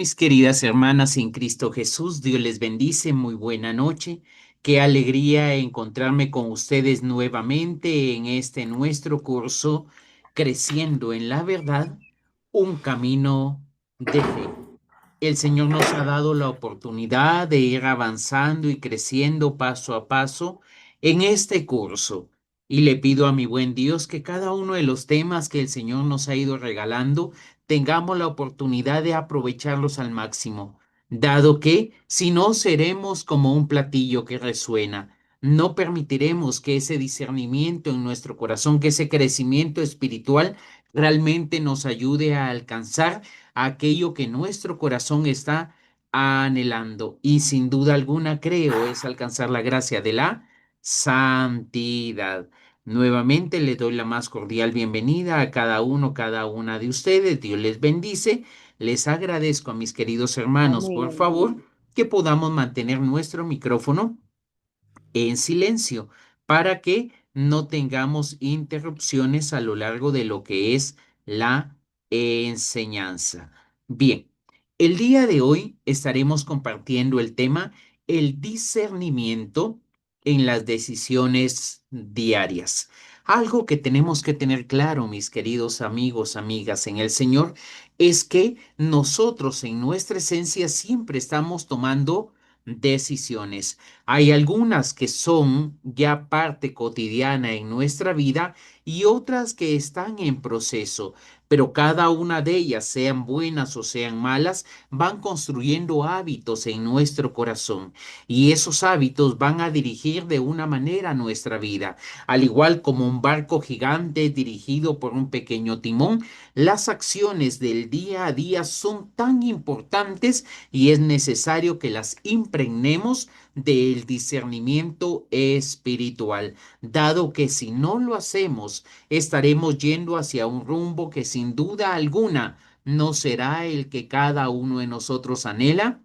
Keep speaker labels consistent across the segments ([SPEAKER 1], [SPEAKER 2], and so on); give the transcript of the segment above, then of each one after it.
[SPEAKER 1] Mis queridas hermanas en Cristo Jesús, Dios les bendice, muy buena noche. Qué alegría encontrarme con ustedes nuevamente en este nuestro curso, Creciendo en la Verdad, un camino de fe. El Señor nos ha dado la oportunidad de ir avanzando y creciendo paso a paso en este curso. Y le pido a mi buen Dios que cada uno de los temas que el Señor nos ha ido regalando, tengamos la oportunidad de aprovecharlos al máximo, dado que si no seremos como un platillo que resuena. No permitiremos que ese discernimiento en nuestro corazón, que ese crecimiento espiritual realmente nos ayude a alcanzar aquello que nuestro corazón está anhelando. Y sin duda alguna creo es alcanzar la gracia de la santidad. Nuevamente le doy la más cordial bienvenida a cada uno, cada una de ustedes. Dios les bendice. Les agradezco a mis queridos hermanos, por
[SPEAKER 2] Amén.
[SPEAKER 1] favor, que podamos mantener nuestro micrófono en silencio para que no tengamos interrupciones a lo largo de lo que es la enseñanza. Bien, el día de hoy estaremos compartiendo el tema el discernimiento en las decisiones diarias. Algo que tenemos que tener claro, mis queridos amigos, amigas en el Señor, es que nosotros en nuestra esencia siempre estamos tomando decisiones. Hay algunas que son ya parte cotidiana en nuestra vida y otras que están en proceso, pero cada una de ellas, sean buenas o sean malas, van construyendo hábitos en nuestro corazón y esos hábitos van a dirigir de una manera nuestra vida. Al igual como un barco gigante dirigido por un pequeño timón, las acciones del día a día son tan importantes y es necesario que las impregnemos del discernimiento espiritual, dado que si no lo hacemos, estaremos yendo hacia un rumbo que sin duda alguna no será el que cada uno de nosotros anhela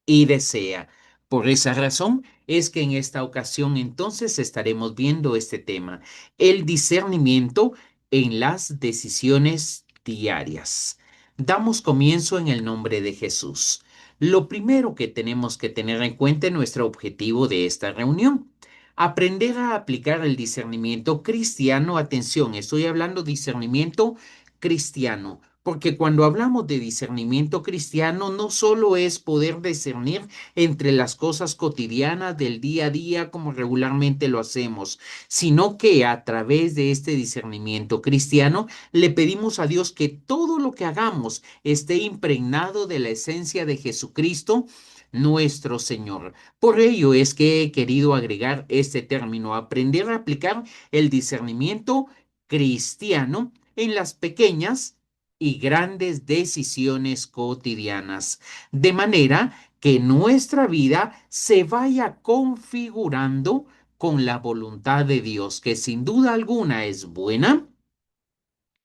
[SPEAKER 1] y desea. Por esa razón es que en esta ocasión entonces estaremos viendo este tema, el discernimiento en las decisiones diarias. Damos comienzo en el nombre de Jesús. Lo primero que tenemos que tener en cuenta es nuestro objetivo de esta reunión. Aprender a aplicar el discernimiento cristiano. Atención, estoy hablando discernimiento cristiano, porque cuando hablamos de discernimiento cristiano, no solo es poder discernir entre las cosas cotidianas del día a día como regularmente lo hacemos, sino que a través de este discernimiento cristiano le pedimos a Dios que todo lo que hagamos esté impregnado de la esencia de Jesucristo, nuestro Señor. Por ello es que he querido agregar este término, aprender a aplicar el discernimiento cristiano en las pequeñas y grandes decisiones cotidianas, de manera que nuestra vida se vaya configurando con la voluntad de Dios, que sin duda alguna es buena,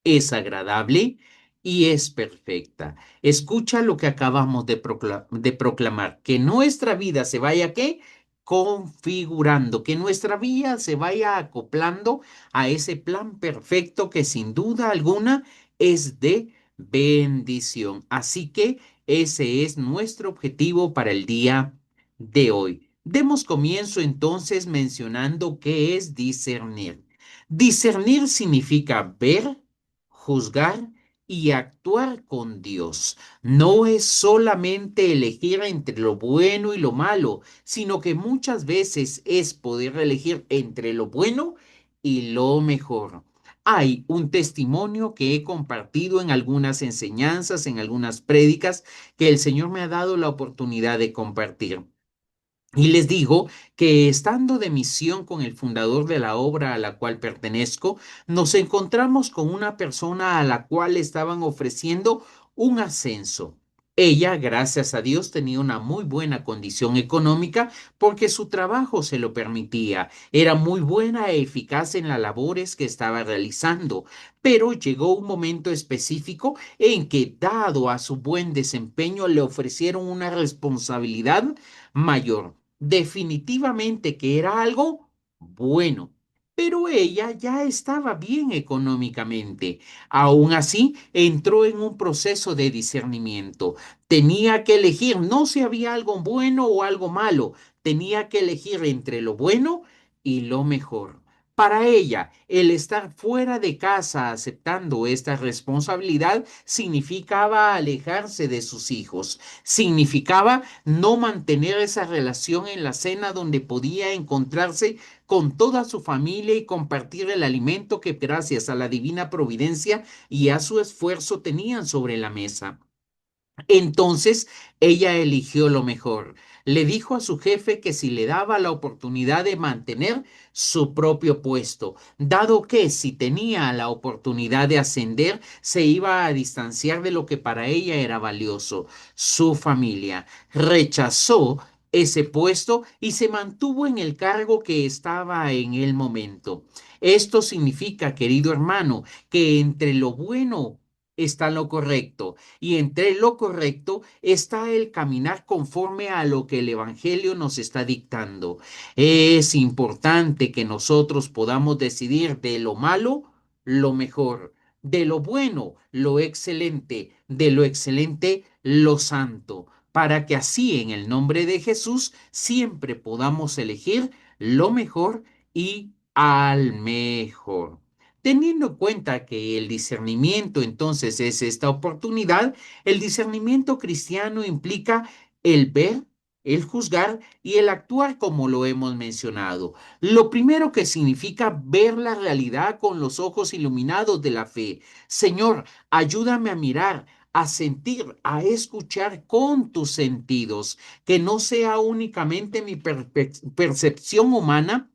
[SPEAKER 1] es agradable y es perfecta. Escucha lo que acabamos de proclamar, que nuestra vida se vaya, ¿qué? Configurando, que nuestra vida se vaya acoplando a ese plan perfecto que sin duda alguna es de bendición. Así que ese es nuestro objetivo para el día de hoy. Demos comienzo entonces mencionando qué es discernir. Discernir significa ver, juzgar y actuar con Dios. No es solamente elegir entre lo bueno y lo malo, sino que muchas veces es poder elegir entre lo bueno y lo mejor. Hay un testimonio que he compartido en algunas enseñanzas, en algunas prédicas, que el Señor me ha dado la oportunidad de compartir. Y les digo que estando de misión con el fundador de la obra a la cual pertenezco, nos encontramos con una persona a la cual le estaban ofreciendo un ascenso. Ella, gracias a Dios, tenía una muy buena condición económica porque su trabajo se lo permitía. Era muy buena e eficaz en las labores que estaba realizando, pero llegó un momento específico en que, dado a su buen desempeño, le ofrecieron una responsabilidad mayor. Definitivamente que era algo bueno, pero ella ya estaba bien económicamente. Aún así, entró en un proceso de discernimiento. Tenía que elegir, no si había algo bueno o algo malo, tenía que elegir entre lo bueno y lo mejor. Para ella, el estar fuera de casa aceptando esta responsabilidad significaba alejarse de sus hijos, significaba no mantener esa relación en la cena donde podía encontrarse con toda su familia y compartir el alimento que gracias a la divina providencia y a su esfuerzo tenían sobre la mesa. Entonces ella eligió lo mejor. Le dijo a su jefe que si le daba la oportunidad de mantener su propio puesto, dado que si tenía la oportunidad de ascender, se iba a distanciar de lo que para ella era valioso, su familia. Rechazó ese puesto y se mantuvo en el cargo que estaba en el momento. Esto significa, querido hermano, que entre lo bueno está lo correcto y entre lo correcto está el caminar conforme a lo que el Evangelio nos está dictando. Es importante que nosotros podamos decidir de lo malo lo mejor, de lo bueno lo excelente, de lo excelente lo santo, para que así en el nombre de Jesús siempre podamos elegir lo mejor y al mejor. Teniendo en cuenta que el discernimiento entonces es esta oportunidad, el discernimiento cristiano implica el ver, el juzgar y el actuar como lo hemos mencionado. Lo primero que significa ver la realidad con los ojos iluminados de la fe. Señor, ayúdame a mirar, a sentir, a escuchar con tus sentidos, que no sea únicamente mi percepción humana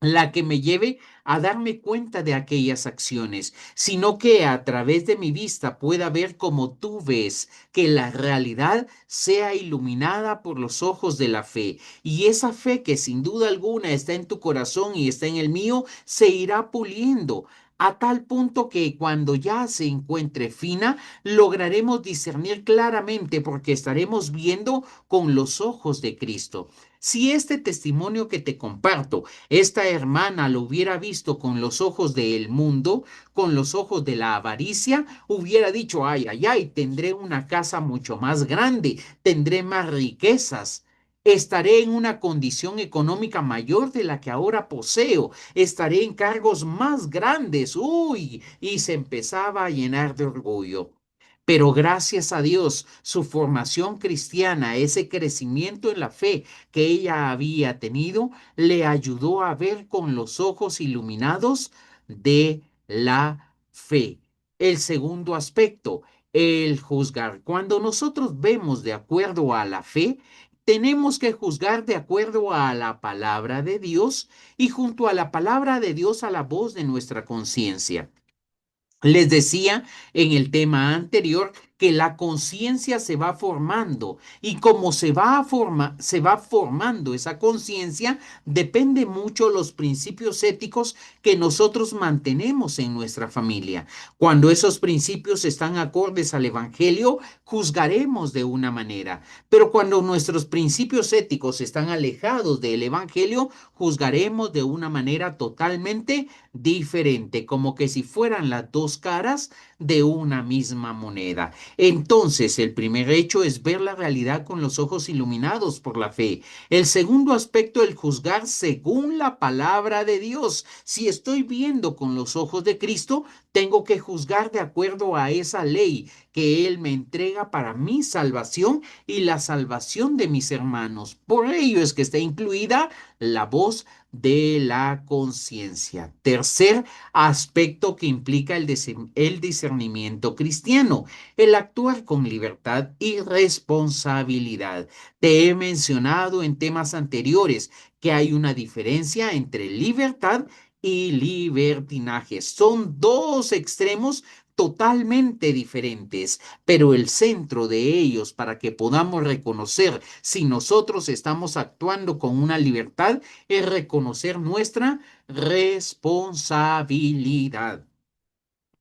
[SPEAKER 1] la que me lleve a darme cuenta de aquellas acciones, sino que a través de mi vista pueda ver como tú ves, que la realidad sea iluminada por los ojos de la fe. Y esa fe que sin duda alguna está en tu corazón y está en el mío, se irá puliendo a tal punto que cuando ya se encuentre fina, lograremos discernir claramente porque estaremos viendo con los ojos de Cristo. Si este testimonio que te comparto esta hermana lo hubiera visto con los ojos del mundo, con los ojos de la avaricia, hubiera dicho, ay, ay, ay, tendré una casa mucho más grande, tendré más riquezas. Estaré en una condición económica mayor de la que ahora poseo. Estaré en cargos más grandes. Uy, y se empezaba a llenar de orgullo. Pero gracias a Dios, su formación cristiana, ese crecimiento en la fe que ella había tenido, le ayudó a ver con los ojos iluminados de la fe. El segundo aspecto, el juzgar. Cuando nosotros vemos de acuerdo a la fe, tenemos que juzgar de acuerdo a la palabra de Dios y junto a la palabra de Dios a la voz de nuestra conciencia. Les decía en el tema anterior que la conciencia se va formando y como se va formando esa conciencia, depende mucho los principios éticos que nosotros mantenemos en nuestra familia. Cuando esos principios están acordes al Evangelio, juzgaremos de una manera, pero cuando nuestros principios éticos están alejados del Evangelio, juzgaremos de una manera totalmente diferente, como que si fueran las dos caras de una misma moneda. Entonces, el primer hecho es ver la realidad con los ojos iluminados por la fe. El segundo aspecto, el juzgar según la palabra de Dios. Si estoy viendo con los ojos de Cristo, tengo que juzgar de acuerdo a esa ley que Él me entrega para mi salvación y la salvación de mis hermanos. Por ello es que está incluida la voz de la conciencia. Tercer aspecto que implica el discernimiento cristiano, el actuar con libertad y responsabilidad. Te he mencionado en temas anteriores que hay una diferencia entre libertad y libertinaje. Son dos extremos totalmente diferentes, pero el centro de ellos para que podamos reconocer si nosotros estamos actuando con una libertad es reconocer nuestra responsabilidad.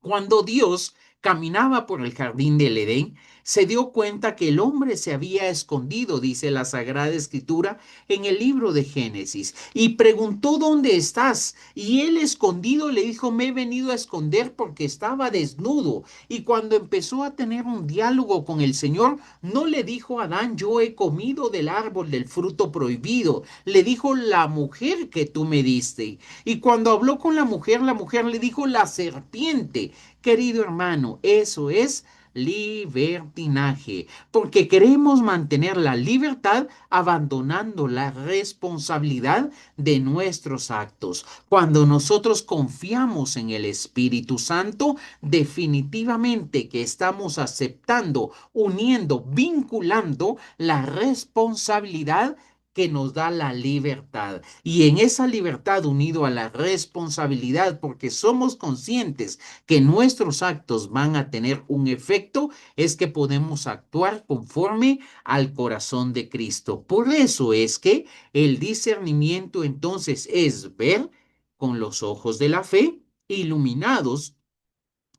[SPEAKER 1] Cuando Dios caminaba por el jardín del Edén, Se dio cuenta que el hombre se había escondido, dice la Sagrada Escritura, en el libro de Génesis, y preguntó dónde estás. Y él escondido le dijo, me he venido a esconder porque estaba desnudo. Y cuando empezó a tener un diálogo con el Señor, no le dijo a Adán, yo he comido del árbol del fruto prohibido. Le dijo, la mujer que tú me diste. Y cuando habló con la mujer le dijo, la serpiente. Querido hermano, eso es libertinaje, porque queremos mantener la libertad abandonando la responsabilidad de nuestros actos. Cuando nosotros confiamos en el Espíritu Santo, definitivamente que estamos aceptando, uniendo, vinculando la responsabilidad que nos da la libertad. Y en esa libertad unido a la responsabilidad, porque somos conscientes que nuestros actos van a tener un efecto, es que podemos actuar conforme al corazón de Cristo. Por eso es que el discernimiento entonces es ver con los ojos de la fe, iluminados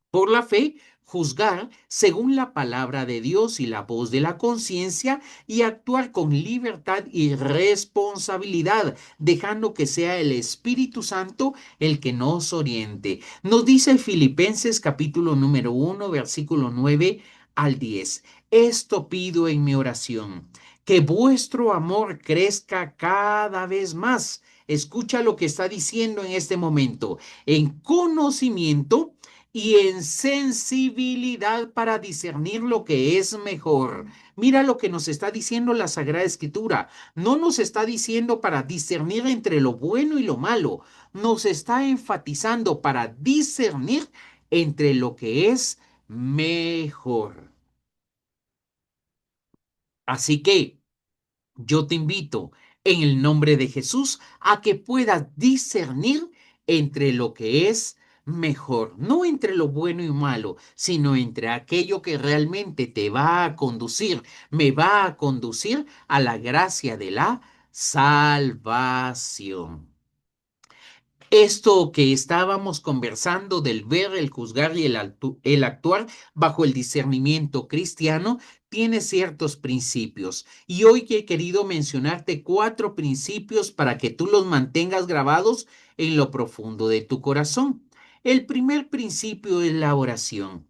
[SPEAKER 1] por la fe, juzgar según la palabra de Dios y la voz de la conciencia y actuar con libertad y responsabilidad, dejando que sea el Espíritu Santo el que nos oriente. Nos dice Filipenses capítulo número 1, versículo 9 al 10. Esto pido en mi oración, que vuestro amor crezca cada vez más. Escucha lo que está diciendo en este momento, en conocimiento y en sensibilidad para discernir lo que es mejor. Mira lo que nos está diciendo la Sagrada Escritura. No nos está diciendo para discernir entre lo bueno y lo malo. Nos está enfatizando para discernir entre lo que es mejor. Así que yo te invito en el nombre de Jesús a que puedas discernir entre lo que es mejor, no entre lo bueno y malo, sino entre aquello que realmente te va a conducir, me va a conducir a la gracia de la salvación. Esto que estábamos conversando del ver, el juzgar y el actuar bajo el discernimiento cristiano tiene ciertos principios. Y hoy que he querido mencionarte 4 principios para que tú los mantengas grabados en lo profundo de tu corazón. El primer principio es la oración.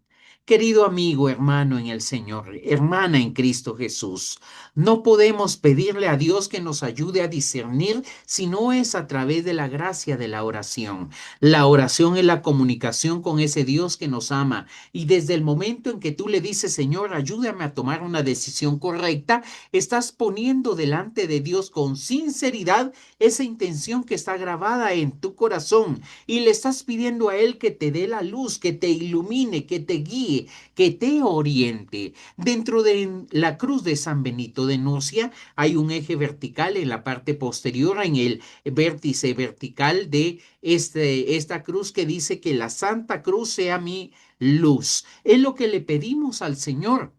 [SPEAKER 1] Querido amigo, hermano en el Señor, hermana en Cristo Jesús, no podemos pedirle a Dios que nos ayude a discernir si no es a través de la gracia de la oración. La oración es la comunicación con ese Dios que nos ama. Y desde el momento en que tú le dices, Señor, ayúdame a tomar una decisión correcta, estás poniendo delante de Dios con sinceridad esa intención que está grabada en tu corazón. Y le estás pidiendo a Él que te dé la luz, que te ilumine, que te guíe, que te oriente. Dentro de la cruz de San Benito de Nurcia hay un eje vertical en la parte posterior, en el vértice vertical de esta cruz que dice que la Santa Cruz sea mi luz. Es lo que le pedimos al Señor.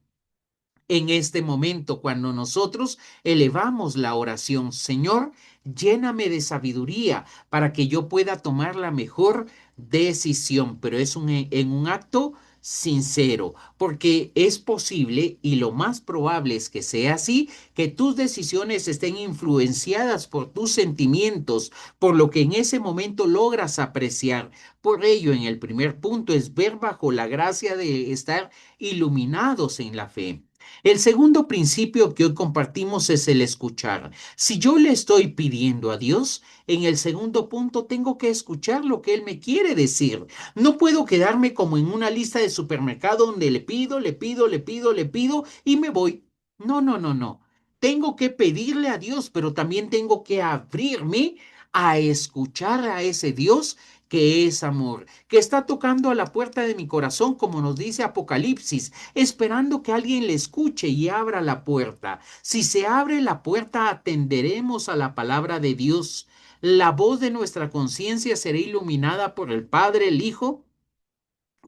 [SPEAKER 1] En este momento, cuando nosotros elevamos la oración, Señor, lléname de sabiduría para que yo pueda tomar la mejor decisión, pero es en un acto sincero, porque es posible y lo más probable es que sea así, que tus decisiones estén influenciadas por tus sentimientos, por lo que en ese momento logras apreciar. Por ello, en el primer punto es ver bajo la gracia de estar iluminados en la fe. El segundo principio que hoy compartimos es el escuchar. Si yo le estoy pidiendo a Dios, en el segundo punto tengo que escuchar lo que Él me quiere decir. No puedo quedarme como en una lista de supermercado donde le pido, le pido, le pido, le pido y me voy. No, no, no, no. Tengo que pedirle a Dios, pero también tengo que abrirme a escuchar a ese Dios que es amor, que está tocando a la puerta de mi corazón, como nos dice Apocalipsis, esperando que alguien le escuche y abra la puerta. Si se abre la puerta, atenderemos a la palabra de Dios. La voz de nuestra conciencia será iluminada por el Padre, el Hijo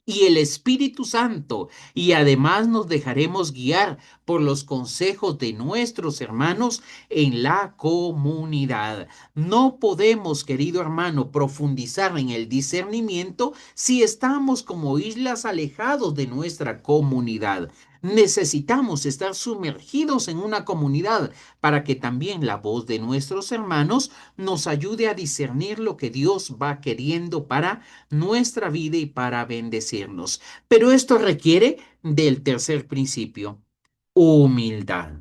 [SPEAKER 1] y el Espíritu Santo, y además nos dejaremos guiar por los consejos de nuestros hermanos en la comunidad. No podemos, querido hermano, profundizar en el discernimiento si estamos como islas alejados de nuestra comunidad. Necesitamos estar sumergidos en una comunidad para que también la voz de nuestros hermanos nos ayude a discernir lo que Dios va queriendo para nuestra vida y para bendecirnos. Pero esto requiere del tercer principio, humildad.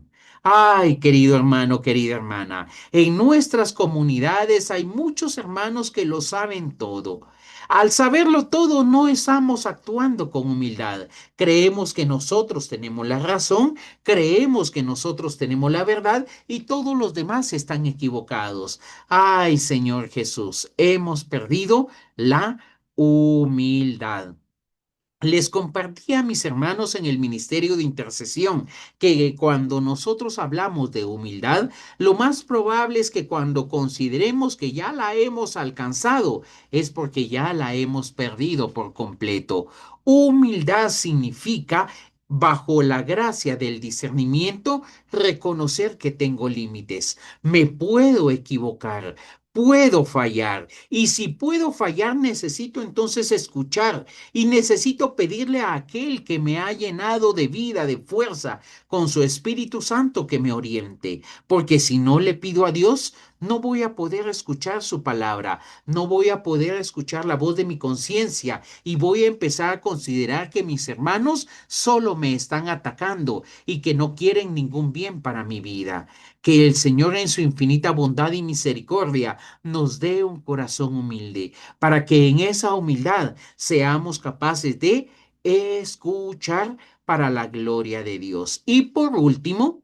[SPEAKER 1] Ay, querido hermano, querida hermana, en nuestras comunidades hay muchos hermanos que lo saben todo. Al saberlo todo, no estamos actuando con humildad. Creemos que nosotros tenemos la razón, creemos que nosotros tenemos la verdad y todos los demás están equivocados. Ay, Señor Jesús, hemos perdido la humildad. Les compartí a mis hermanos en el ministerio de intercesión que cuando nosotros hablamos de humildad, lo más probable es que cuando consideremos que ya la hemos alcanzado, es porque ya la hemos perdido por completo. Humildad significa, bajo la gracia del discernimiento, reconocer que tengo límites. Me puedo equivocar. Puedo fallar. Y si puedo fallar, necesito entonces escuchar y necesito pedirle a aquel que me ha llenado de vida, de fuerza, con su Espíritu Santo que me oriente. Porque si no le pido a Dios, no voy a poder escuchar su palabra, no voy a poder escuchar la voz de mi conciencia y voy a empezar a considerar que mis hermanos solo me están atacando y que no quieren ningún bien para mi vida. Que el Señor en su infinita bondad y misericordia nos dé un corazón humilde para que en esa humildad seamos capaces de escuchar para la gloria de Dios. Y por último,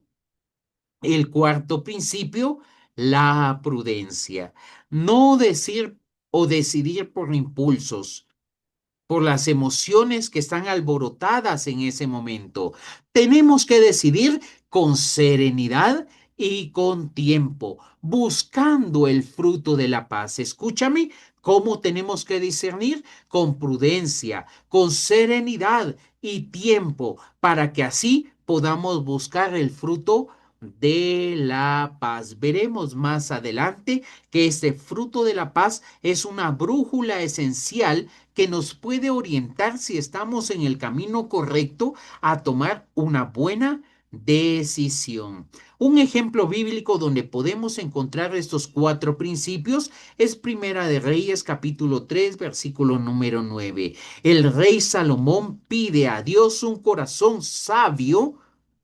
[SPEAKER 1] el cuarto principio, la prudencia. No decir o decidir por impulsos, por las emociones que están alborotadas en ese momento. Tenemos que decidir con serenidad y con tiempo, buscando el fruto de la paz. Escúchame, ¿cómo tenemos que discernir? Con prudencia, con serenidad y tiempo, para que así podamos buscar el fruto de la paz. Veremos más adelante que este fruto de la paz es una brújula esencial que nos puede orientar si estamos en el camino correcto a tomar una buena decisión. Un ejemplo bíblico donde podemos encontrar estos cuatro principios es Primera de Reyes capítulo 3 versículo número 9. El rey Salomón pide a Dios un corazón sabio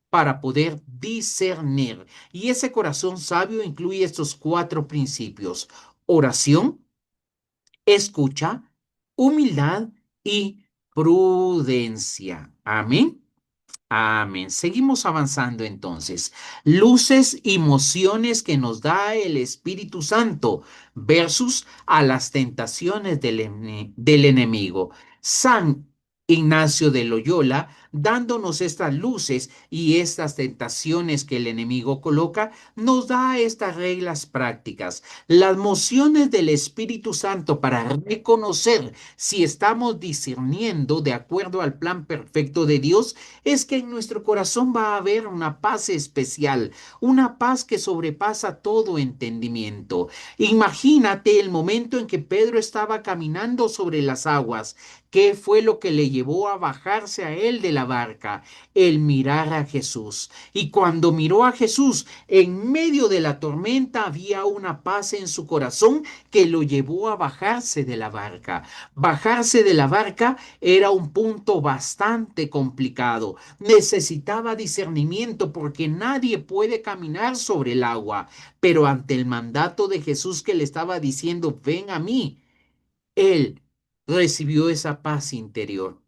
[SPEAKER 1] para poder discernir. Y ese corazón sabio incluye estos cuatro principios: oración, escucha, humildad y prudencia. Amén. Amén. Seguimos avanzando entonces. Luces y mociones que nos da el Espíritu Santo versus a las tentaciones del enemigo. San Ignacio de Loyola, dándonos estas luces y estas tentaciones que el enemigo coloca, nos da estas reglas prácticas. Las mociones del Espíritu Santo para reconocer si estamos discerniendo de acuerdo al plan perfecto de Dios es que en nuestro corazón va a haber una paz especial, una paz que sobrepasa todo entendimiento. Imagínate el momento en que Pedro estaba caminando sobre las aguas. ¿Qué fue lo que le llevó a bajarse a él de la barca? El mirar a Jesús. Y cuando miró a Jesús, en medio de la tormenta había una paz en su corazón que lo llevó a bajarse de la barca. Bajarse de la barca era un punto bastante complicado. Necesitaba discernimiento porque nadie puede caminar sobre el agua. Pero ante el mandato de Jesús que le estaba diciendo, ven a mí, él recibió esa paz interior.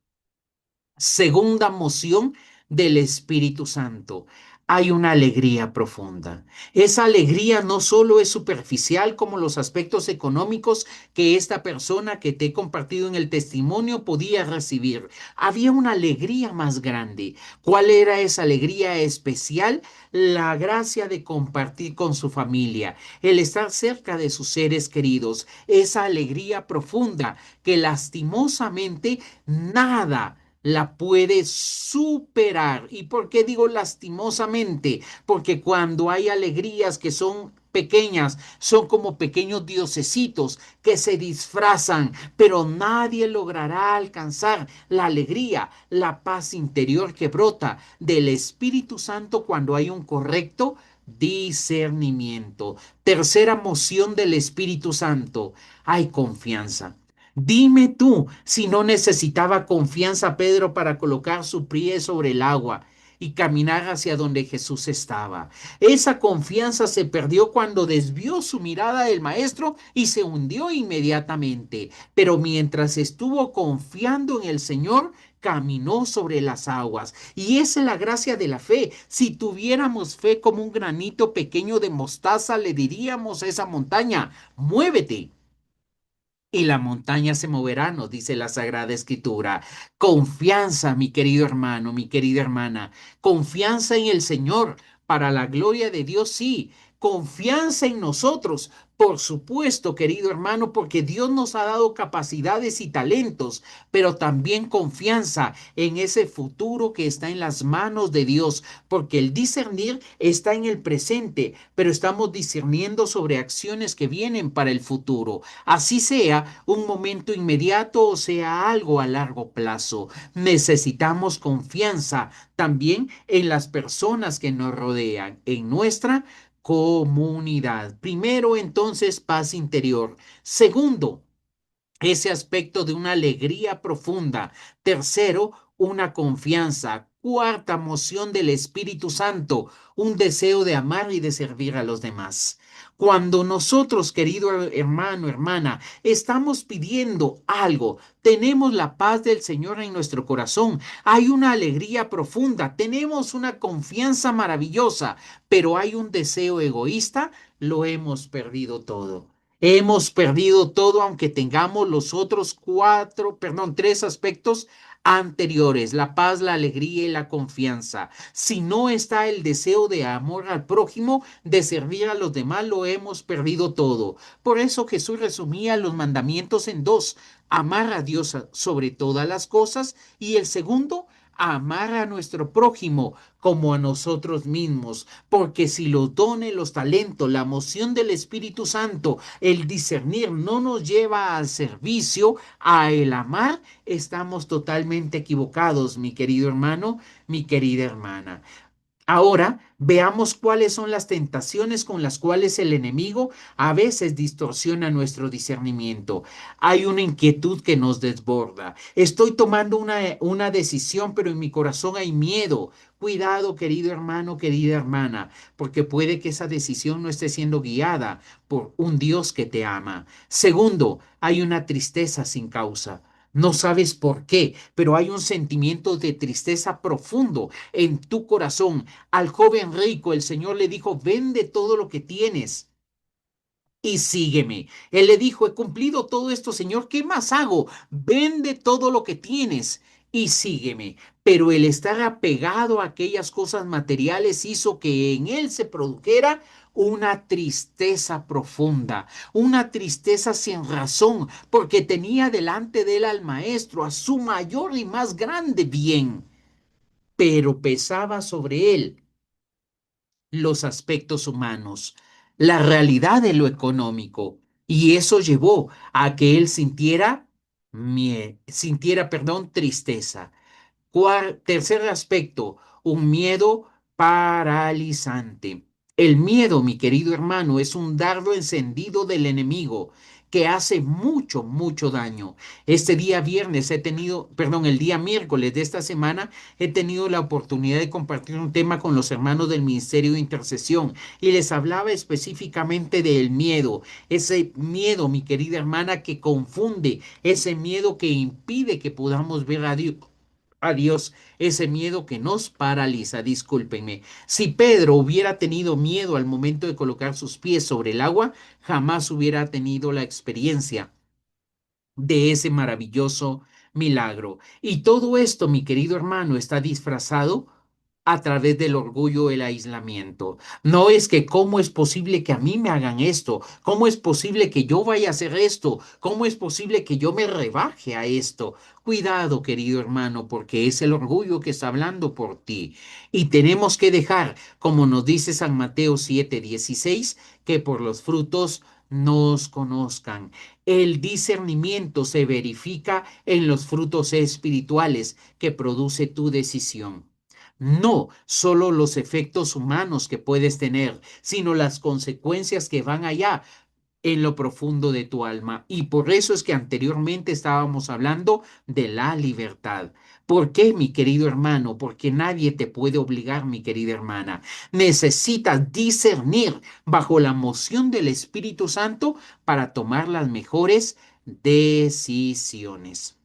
[SPEAKER 1] Segunda moción del Espíritu Santo. Hay una alegría profunda. Esa alegría no solo es superficial como los aspectos económicos que esta persona que te he compartido en el testimonio podía recibir. Había una alegría más grande. ¿Cuál era esa alegría especial? La gracia de compartir con su familia, el estar cerca de sus seres queridos, esa alegría profunda que lastimosamente nada la puede superar. ¿Y por qué digo lastimosamente? Porque cuando hay alegrías que son pequeñas, son como pequeños diosecitos que se disfrazan, pero nadie logrará alcanzar la alegría, la paz interior que brota del Espíritu Santo cuando hay un correcto discernimiento. Tercera moción del Espíritu Santo, hay confianza. Dime tú si no necesitaba confianza Pedro para colocar su pie sobre el agua y caminar hacia donde Jesús estaba. Esa confianza se perdió cuando desvió su mirada del maestro y se hundió inmediatamente. Pero mientras estuvo confiando en el Señor, caminó sobre las aguas. Y esa es la gracia de la fe. Si tuviéramos fe como un granito pequeño de mostaza, le diríamos a esa montaña, muévete y la montaña se moverá, nos dice la Sagrada Escritura. Confianza, mi querido hermano, mi querida hermana. Confianza en el Señor. Para la gloria de Dios, sí. Confianza en nosotros. Por supuesto, querido hermano, porque Dios nos ha dado capacidades y talentos, pero también confianza en ese futuro que está en las manos de Dios, porque el discernir está en el presente, pero estamos discerniendo sobre acciones que vienen para el futuro. Así sea un momento inmediato o sea algo a largo plazo. Necesitamos confianza también en las personas que nos rodean, en nuestra comunidad. Primero, entonces, paz interior. Segundo, ese aspecto de una alegría profunda. Tercero, una confianza. Cuarta, moción del Espíritu Santo, un deseo de amar y de servir a los demás. Cuando nosotros, querido hermano, hermana, estamos pidiendo algo, tenemos la paz del Señor en nuestro corazón, hay una alegría profunda, tenemos una confianza maravillosa, pero hay un deseo egoísta, lo hemos perdido todo. Hemos perdido todo, aunque tengamos los otros tres aspectos anteriores, la paz, la alegría y la confianza. Si no está el deseo de amor al prójimo, de servir a los demás, lo hemos perdido todo. Por eso Jesús resumía los mandamientos en dos: amar a Dios sobre todas las cosas y el segundo, amar a nuestro prójimo como a nosotros mismos, porque si los dones, los talentos, la moción del Espíritu Santo, el discernir no nos lleva al servicio, a el amar, estamos totalmente equivocados, mi querido hermano, mi querida hermana. Ahora veamos cuáles son las tentaciones con las cuales el enemigo a veces distorsiona nuestro discernimiento. Hay una inquietud que nos desborda. Estoy tomando una decisión, pero en mi corazón hay miedo. Cuidado, querido hermano, querida hermana, porque puede que esa decisión no esté siendo guiada por un Dios que te ama. Segundo, hay una tristeza sin causa. No sabes por qué, pero hay un sentimiento de tristeza profundo en tu corazón. Al joven rico el Señor le dijo, vende todo lo que tienes y sígueme. Él le dijo, he cumplido todo esto, Señor, ¿qué más hago? Vende todo lo que tienes y sígueme. Pero el estar apegado a aquellas cosas materiales hizo que en él se produjera una tristeza profunda, una tristeza sin razón, porque tenía delante de él al maestro, a su mayor y más grande bien, pero pesaba sobre él los aspectos humanos, la realidad de lo económico, y eso llevó a que él sintiera, tristeza. Tercer aspecto, un miedo paralizante. El miedo, mi querido hermano, es un dardo encendido del enemigo que hace mucho, mucho daño. Este día viernes el día miércoles de esta semana he tenido la oportunidad de compartir un tema con los hermanos del Ministerio de Intercesión y les hablaba específicamente del miedo. Ese miedo, mi querida hermana, que confunde, ese miedo que impide que podamos ver a Dios, ese miedo que nos paraliza. Discúlpenme. Si Pedro hubiera tenido miedo al momento de colocar sus pies sobre el agua, jamás hubiera tenido la experiencia de ese maravilloso milagro. Y todo esto, mi querido hermano, está disfrazado a través del orgullo, el aislamiento. No es que cómo es posible que a mí me hagan esto, cómo es posible que yo vaya a hacer esto, cómo es posible que yo me rebaje a esto. Cuidado, querido hermano, porque es el orgullo que está hablando por ti. Y tenemos que dejar, como nos dice San Mateo 7:16, que por los frutos nos conozcan. El discernimiento se verifica en los frutos espirituales que produce tu decisión. No solo los efectos humanos que puedes tener, sino las consecuencias que van allá en lo profundo de tu alma. Y por eso es que anteriormente estábamos hablando de la libertad. ¿Por qué, mi querido hermano? Porque nadie te puede obligar, mi querida hermana. Necesitas discernir bajo la moción del Espíritu Santo para tomar las mejores decisiones.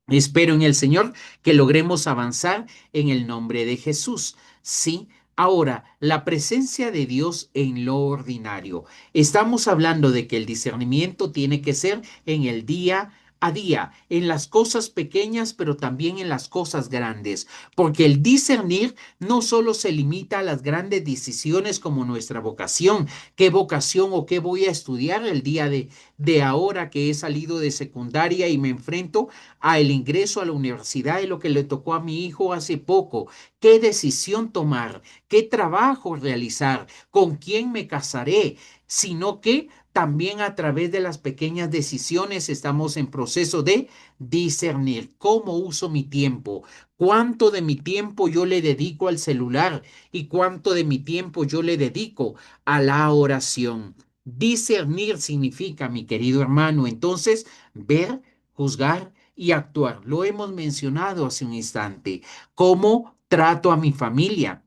[SPEAKER 1] Espero en el Señor que logremos avanzar en el nombre de Jesús. Sí, ahora, la presencia de Dios en lo ordinario. Estamos hablando de que el discernimiento tiene que ser en el día a día, en las cosas pequeñas, pero también en las cosas grandes, porque el discernir no solo se limita a las grandes decisiones como nuestra vocación, qué vocación o qué voy a estudiar el día de ahora que he salido de secundaria y me enfrento a el ingreso a la universidad y lo que le tocó a mi hijo hace poco. ¿Qué decisión tomar? ¿Qué trabajo realizar? ¿Con quién me casaré? Sino que también a través de las pequeñas decisiones estamos en proceso de discernir cómo uso mi tiempo, cuánto de mi tiempo yo le dedico al celular y cuánto de mi tiempo yo le dedico a la oración. Discernir significa, mi querido hermano, entonces ver, juzgar y actuar. Lo hemos mencionado hace un instante. ¿Cómo trato a mi familia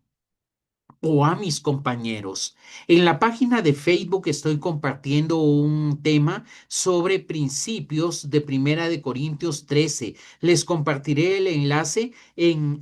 [SPEAKER 1] o a mis compañeros? En la página de Facebook estoy compartiendo un tema sobre principios de Primera de Corintios 13. Les compartiré el enlace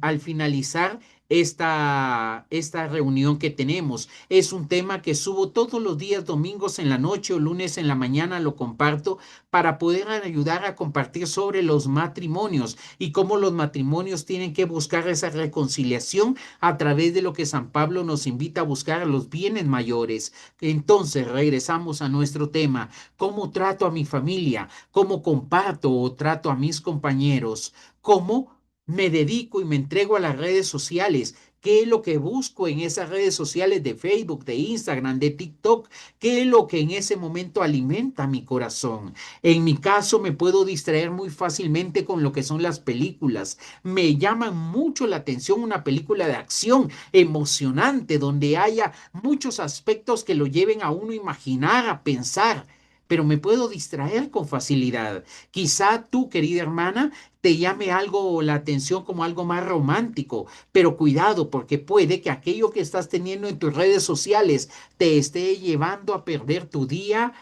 [SPEAKER 1] al finalizar esta reunión que tenemos. Es un tema que subo todos los días, domingos en la noche o lunes en la mañana, lo comparto para poder ayudar a compartir sobre los matrimonios y cómo los matrimonios tienen que buscar esa reconciliación a través de lo que San Pablo nos invita a buscar, los bienes mayores. Entonces regresamos a nuestro tema: ¿cómo trato a mi familia? ¿Cómo comparto o trato a mis compañeros? ¿Cómo me dedico y me entrego a las redes sociales? ¿Qué es lo que busco en esas redes sociales de Facebook, de Instagram, de TikTok? ¿Qué es lo que en ese momento alimenta mi corazón? En mi caso me puedo distraer muy fácilmente con lo que son las películas. Me llama mucho la atención una película de acción emocionante donde haya muchos aspectos que lo lleven a uno a imaginar, a pensar, pero me puedo distraer con facilidad. Quizá tú, querida hermana, te llame algo la atención como algo más romántico, pero cuidado porque puede que aquello que estás teniendo en tus redes sociales te esté llevando a perder tu día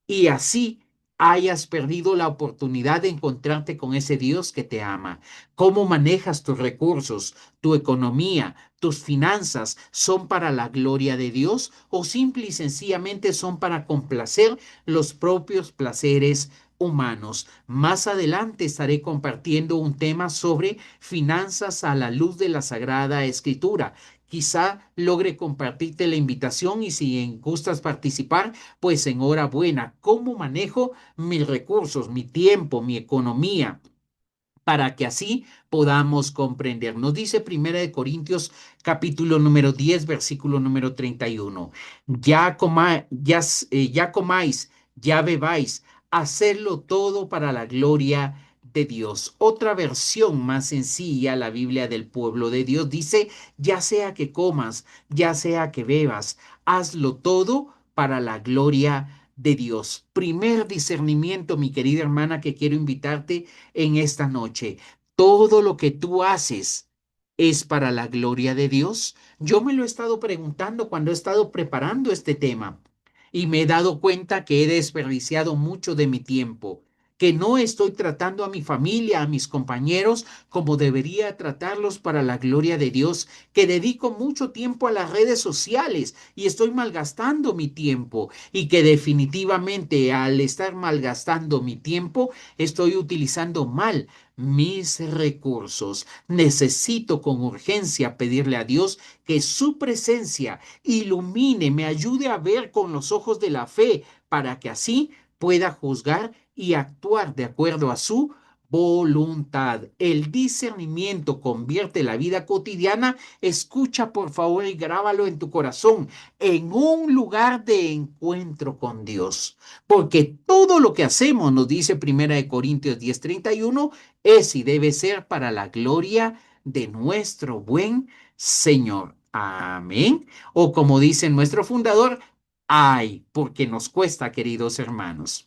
[SPEAKER 1] y así hayas perdido la oportunidad de encontrarte con ese Dios que te ama. ¿Cómo manejas tus recursos, tu economía, tus finanzas? ¿Son para la gloria de Dios o simple y sencillamente son para complacer los propios placeres humanos? Más adelante estaré compartiendo un tema sobre finanzas a la luz de la Sagrada Escritura. Quizá logre compartirte la invitación y si gustas participar, pues enhorabuena. ¿Cómo manejo mis recursos, mi tiempo, mi economía? Para que así podamos comprender. Nos dice Primera de Corintios capítulo número 10 versículo número 31. Ya comáis, ya bebáis, hacerlo todo para la gloria de Dios. Otra versión más sencilla, la Biblia del pueblo de Dios, dice: ya sea que comas, ya sea que bebas, hazlo todo para la gloria de Dios. Primer discernimiento, mi querida hermana, que quiero invitarte en esta noche. ¿Todo lo que tú haces es para la gloria de Dios? Yo me lo he estado preguntando cuando he estado preparando este tema y me he dado cuenta que he desperdiciado mucho de mi tiempo que no estoy tratando a mi familia, a mis compañeros como debería tratarlos para la gloria de Dios, que dedico mucho tiempo a las redes sociales y estoy malgastando mi tiempo y que definitivamente al estar malgastando mi tiempo estoy utilizando mal mis recursos. Necesito con urgencia pedirle a Dios que su presencia ilumine, me ayude a ver con los ojos de la fe para que así pueda juzgar y actuar de acuerdo a su voluntad. El discernimiento convierte la vida cotidiana. Escucha por favor y grábalo en tu corazón, en un lugar de encuentro con Dios. Porque todo lo que hacemos, nos dice Primera de Corintios 10:31, es y debe ser para la gloria de nuestro buen Señor. Amén. O como dice nuestro fundador, ay, porque nos cuesta, queridos hermanos.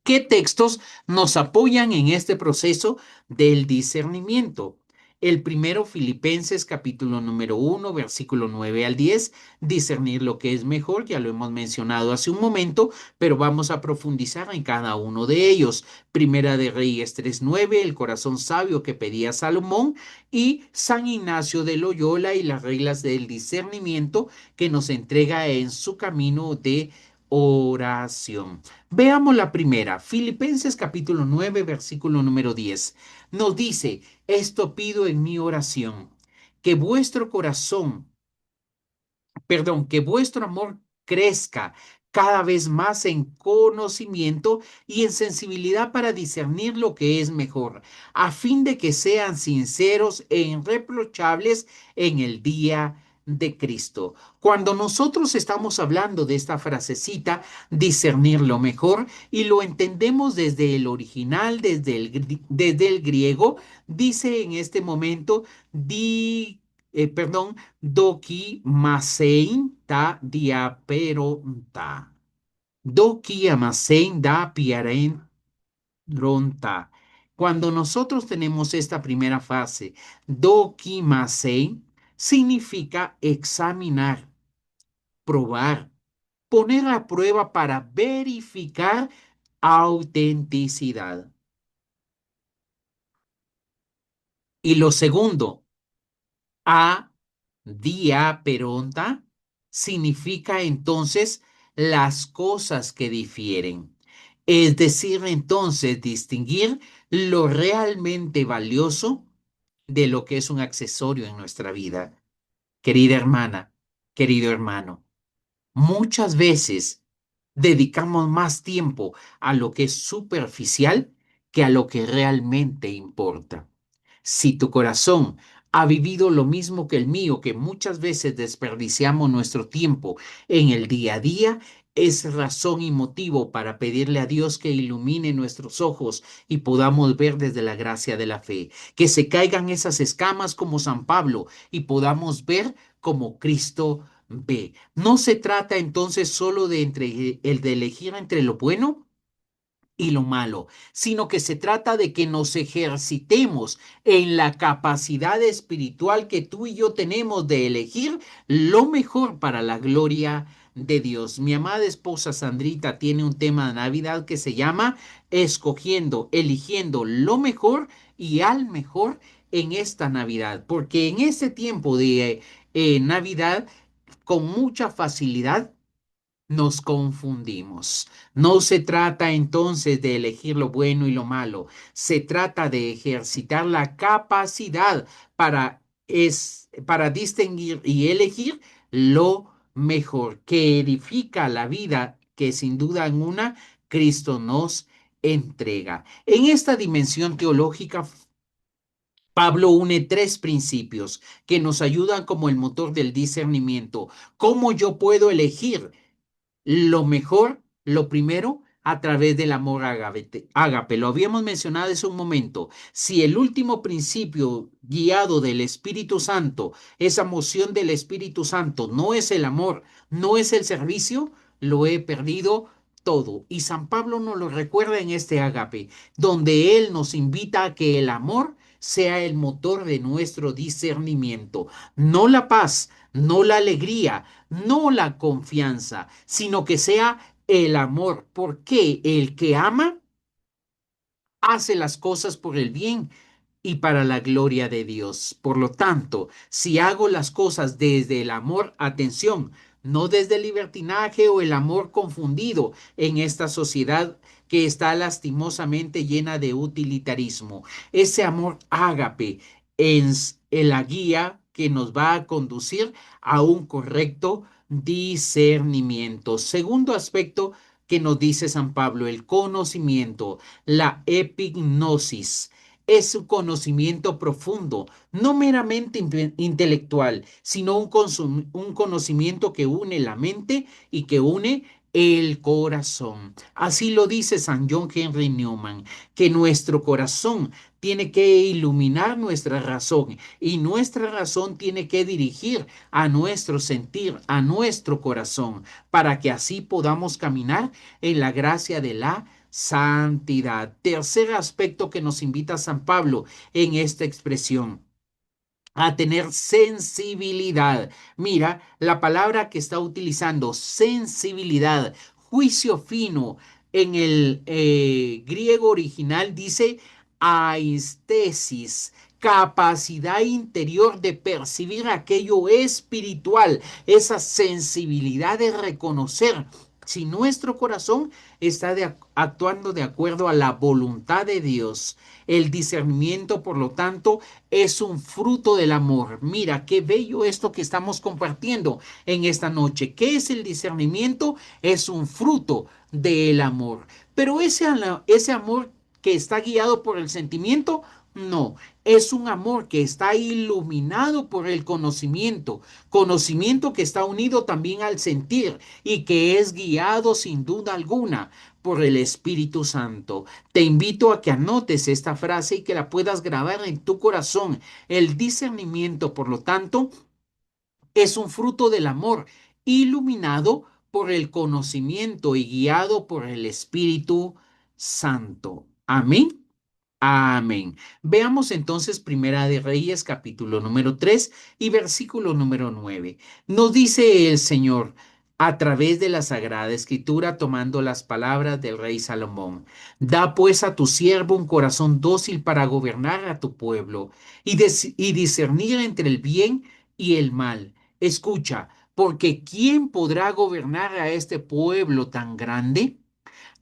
[SPEAKER 1] ¿Qué textos nos apoyan en este proceso del discernimiento? El primero, Filipenses capítulo número 1, versículo 9 al 10, discernir lo que es mejor, ya lo hemos mencionado hace un momento, pero vamos a profundizar en cada uno de ellos. Primera de Reyes 3:9, el corazón sabio que pedía Salomón, y San Ignacio de Loyola y las reglas del discernimiento que nos entrega en su camino de oración. Veamos la primera, Filipenses capítulo 9, versículo número 10. Nos dice, esto pido en mi oración, que vuestro corazón, perdón, que vuestro amor crezca cada vez más en conocimiento y en sensibilidad para discernir lo que es mejor, a fin de que sean sinceros e irreprochables en el día de Cristo. Cuando nosotros estamos hablando de esta frasecita, discernir lo mejor, y lo entendemos desde el original, desde el griego, dice en este momento, perdón, dokimasein ta diaperonta. Dokiamasein da piarenronta. Cuando nosotros tenemos esta primera fase, dokimasein, significa examinar, probar, poner a prueba para verificar autenticidad. Y lo segundo, a diaperonta significa entonces las cosas que difieren. Es decir, entonces distinguir lo realmente valioso de lo que es un accesorio en nuestra vida. Querida hermana, querido hermano, muchas veces dedicamos más tiempo a lo que es superficial que a lo que realmente importa. Si tu corazón ha vivido lo mismo que el mío, que muchas veces desperdiciamos nuestro tiempo en el día a día, es razón y motivo para pedirle a Dios que ilumine nuestros ojos y podamos ver desde la gracia de la fe, que se caigan esas escamas como San Pablo y podamos ver como Cristo ve. No se trata entonces solo el de elegir entre lo bueno y lo malo, sino que se trata de que nos ejercitemos en la capacidad espiritual que tú y yo tenemos de elegir lo mejor para la gloria de Dios. Mi amada esposa Sandrita tiene un tema de Navidad que se llama escogiendo, eligiendo lo mejor y al mejor en esta Navidad, porque en este tiempo de Navidad, con mucha facilidad, nos confundimos. No se trata entonces de elegir lo bueno y lo malo, se trata de ejercitar la capacidad para distinguir y elegir lo mejor, que edifica la vida que sin duda alguna Cristo nos entrega. En esta dimensión teológica, Pablo une tres principios que nos ayudan como el motor del discernimiento. ¿Cómo yo puedo elegir lo mejor, lo primero, a través del amor ágape? Lo habíamos mencionado hace un momento. Si el último principio guiado del Espíritu Santo, esa moción del Espíritu Santo, no es el amor, no es el servicio, lo he perdido todo. Y San Pablo nos lo recuerda en este ágape, donde él nos invita a que el amor sea el motor de nuestro discernimiento, no la paz, no la alegría, no la confianza, sino que sea el amor, porque el que ama hace las cosas por el bien y para la gloria de Dios. Por lo tanto, si hago las cosas desde el amor, atención, no desde el libertinaje o el amor confundido en esta sociedad que está lastimosamente llena de utilitarismo. Ese amor ágape es la guía que nos va a conducir a un correcto discernimiento. Segundo aspecto que nos dice San Pablo, el conocimiento, la epignosis. Es un conocimiento profundo, no meramente intelectual, sino un conocimiento que une la mente y que une el corazón. Así lo dice San John Henry Newman, que nuestro corazón tiene que iluminar nuestra razón y nuestra razón tiene que dirigir a nuestro sentir, a nuestro corazón, para que así podamos caminar en la gracia de la santidad. Tercer aspecto que nos invita San Pablo en esta expresión, a tener sensibilidad. Mira, la palabra que está utilizando, sensibilidad, juicio fino, en el griego original dice aistesis, capacidad interior de percibir aquello espiritual, esa sensibilidad de reconocer si nuestro corazón está actuando de acuerdo a la voluntad de Dios. El discernimiento, por lo tanto, es un fruto del amor. Mira, qué bello esto que estamos compartiendo en esta noche. ¿Qué es el discernimiento? Es un fruto del amor. Pero ese amor que está guiado por el sentimiento, no, es un amor que está iluminado por el conocimiento, conocimiento que está unido también al sentir y que es guiado sin duda alguna por el Espíritu Santo. Te invito a que anotes esta frase y que la puedas grabar en tu corazón. El discernimiento, por lo tanto, es un fruto del amor, iluminado por el conocimiento y guiado por el Espíritu Santo. Amén. Amén. Veamos entonces Primera de Reyes, capítulo número 3 y versículo número 9. Nos dice el Señor a través de la Sagrada Escritura, tomando las palabras del rey Salomón: da pues a tu siervo un corazón dócil para gobernar a tu pueblo y discernir entre el bien y el mal. Escucha, porque ¿quién podrá gobernar a este pueblo tan grande?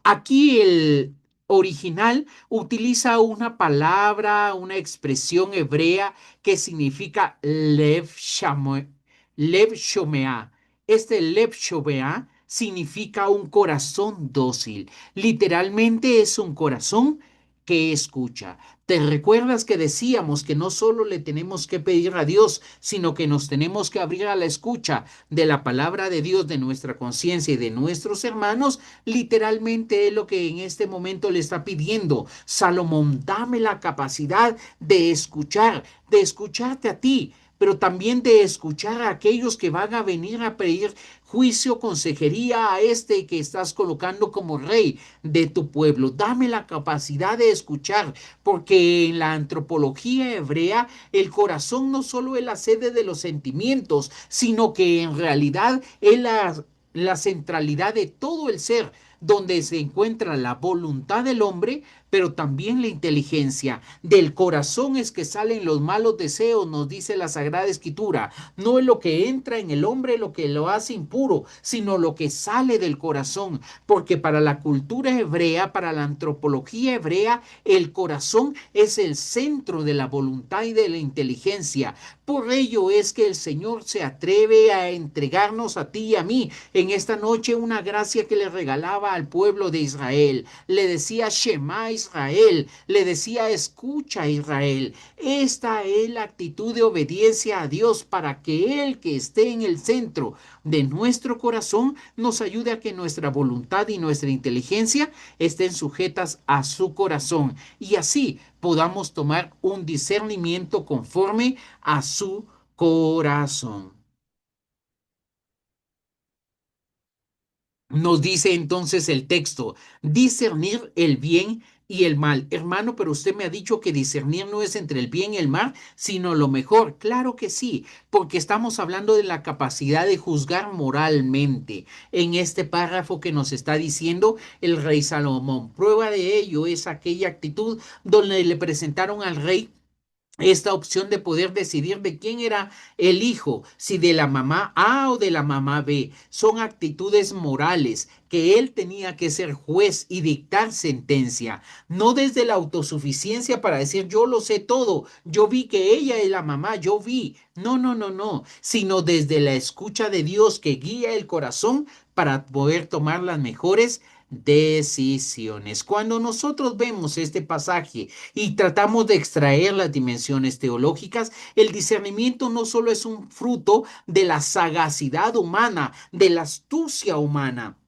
[SPEAKER 1] Aquí el original utiliza una palabra, una expresión hebrea que significa lev shomea. Este lev shomea significa un corazón dócil. Literalmente es un corazón que escucha. ¿Te recuerdas que decíamos que no solo le tenemos que pedir a Dios, sino que nos tenemos que abrir a la escucha de la palabra de Dios, de nuestra conciencia y de nuestros hermanos? Literalmente es lo que en este momento le está pidiendo Salomón: dame la capacidad de escucharte a ti, pero también de escuchar a aquellos que van a venir a pedir juicio, consejería a este que estás colocando como rey de tu pueblo. Dame la capacidad de escuchar, porque en la antropología hebrea el corazón no solo es la sede de los sentimientos, sino que en realidad es la centralidad de todo el ser, donde se encuentra la voluntad del hombre, pero también la inteligencia. Del corazón es que salen los malos deseos, nos dice la Sagrada Escritura. No es lo que entra en el hombre lo que lo hace impuro, sino lo que sale del corazón. Porque para la cultura hebrea, para la antropología hebrea, el corazón es el centro de la voluntad y de la inteligencia. Por ello es que el Señor se atreve a entregarnos a ti y a mí en esta noche una gracia que le regalaba al pueblo de Israel. Le decía: Shema Israel, le decía: escucha Israel. Esta es la actitud de obediencia a Dios, para que Él, que esté en el centro de nuestro corazón, nos ayude a que nuestra voluntad y nuestra inteligencia estén sujetas a su corazón y así podamos tomar un discernimiento conforme a su corazón. Nos dice entonces el texto: discernir el bien y el mal. Hermano, pero usted me ha dicho que discernir no es entre el bien y el mal, sino lo mejor. Claro que sí, porque estamos hablando de la capacidad de juzgar moralmente. En este párrafo que nos está diciendo el rey Salomón, prueba de ello es aquella actitud donde le presentaron al rey esta opción de poder decidir de quién era el hijo, si de la mamá A o de la mamá B. Son actitudes morales que él tenía que ser juez y dictar sentencia, no desde la autosuficiencia para decir yo lo sé todo, yo vi que ella es la mamá, yo vi. No, no, no, no, sino desde la escucha de Dios que guía el corazón para poder tomar las mejores decisiones. Cuando nosotros vemos este pasaje y tratamos de extraer las dimensiones teológicas, el discernimiento no solo es un fruto de la sagacidad humana, de la astucia humana,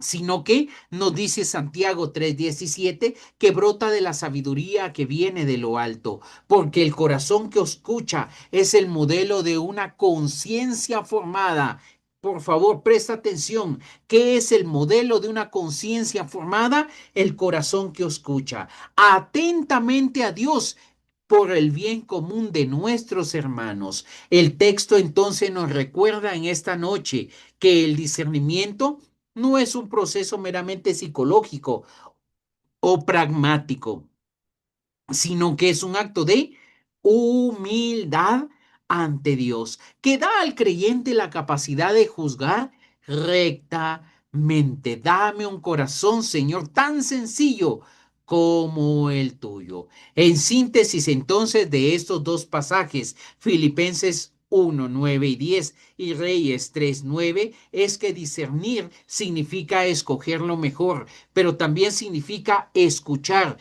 [SPEAKER 1] sino que nos dice Santiago 3:17 que brota de la sabiduría que viene de lo alto, porque el corazón que escucha es el modelo de una conciencia formada. Por favor, presta atención. ¿Qué es el modelo de una conciencia formada? El corazón que escucha atentamente a Dios por el bien común de nuestros hermanos. El texto entonces nos recuerda en esta noche que el discernimiento no es un proceso meramente psicológico o pragmático, sino que es un acto de humildad ante Dios, que da al creyente la capacidad de juzgar rectamente. Dame un corazón, Señor, tan sencillo como el tuyo. En síntesis, entonces, de estos dos pasajes, Filipenses 1:9 y 10 y Reyes 3:9, es que discernir significa escoger lo mejor, pero también significa escuchar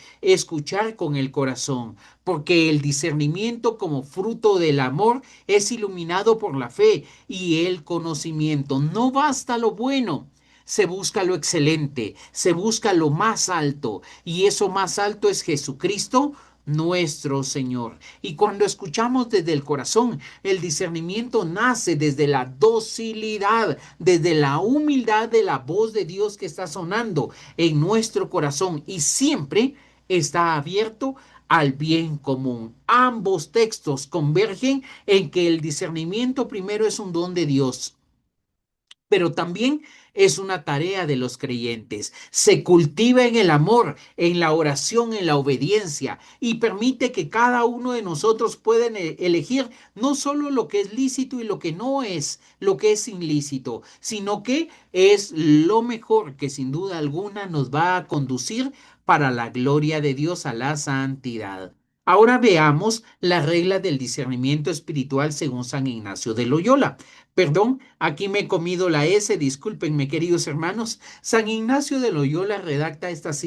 [SPEAKER 1] con el corazón, porque el discernimiento como fruto del amor es iluminado por la fe y el conocimiento. No basta lo bueno. Se busca lo excelente, se busca lo más alto, y eso más alto es Jesucristo, nuestro Señor. Y cuando escuchamos desde el corazón, el discernimiento nace desde la docilidad, desde la humildad de la voz de Dios que está sonando en nuestro corazón y siempre está abierto al bien común. Ambos textos convergen en que el discernimiento primero es un don de Dios, pero también es una tarea de los creyentes. Se cultiva en el amor, en la oración, en la obediencia y permite que cada uno de nosotros pueda elegir no solo lo que es lícito y lo que no es, lo que es ilícito, sino que es lo mejor que sin duda alguna nos va a conducir para la gloria de Dios, a la santidad. Ahora veamos las reglas del discernimiento espiritual según San Ignacio de Loyola. Perdón, aquí me he comido la S, discúlpenme, queridos hermanos. San Ignacio de Loyola redacta estas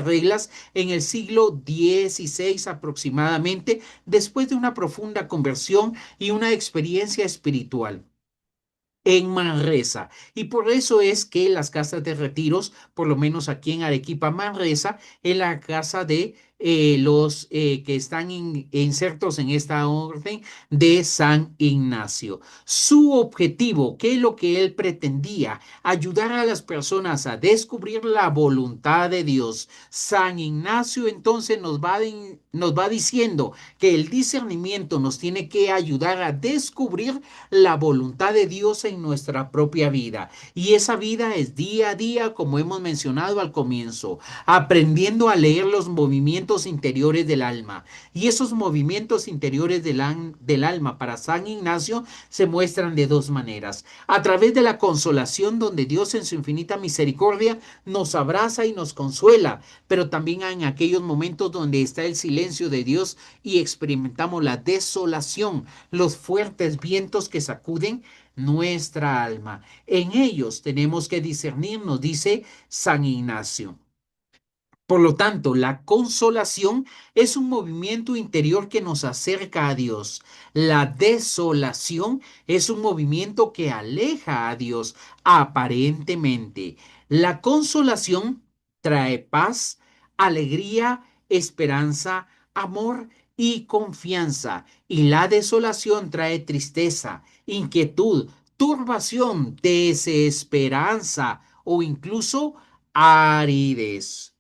[SPEAKER 1] reglas en el siglo XVI aproximadamente, después de una profunda conversión y una experiencia espiritual en Manresa. Y por eso es que las casas de retiros, por lo menos aquí en Arequipa, Manresa, es la casa de los que están insertos en esta orden de San Ignacio. Su objetivo, ¿qué es lo que él pretendía? Ayudar a las personas a descubrir la voluntad de Dios. San Ignacio entonces nos va diciendo que el discernimiento nos tiene que ayudar a descubrir la voluntad de Dios en nuestra propia vida. Y esa vida es día a día, como hemos mencionado al comienzo, aprendiendo a leer los movimientos interiores del alma. Y esos movimientos interiores del alma para San Ignacio se muestran de dos maneras. A través de la consolación, donde Dios en su infinita misericordia nos abraza y nos consuela, pero también en aquellos momentos donde está el silencio de Dios y experimentamos la desolación, los fuertes vientos que sacuden nuestra alma. En ellos tenemos que discernir, nos dice San Ignacio. Por lo tanto, la consolación es un movimiento interior que nos acerca a Dios. La desolación es un movimiento que aleja a Dios aparentemente. La consolación trae paz, alegría, esperanza, amor y confianza. Y la desolación trae tristeza, inquietud, turbación, desesperanza o incluso aridez.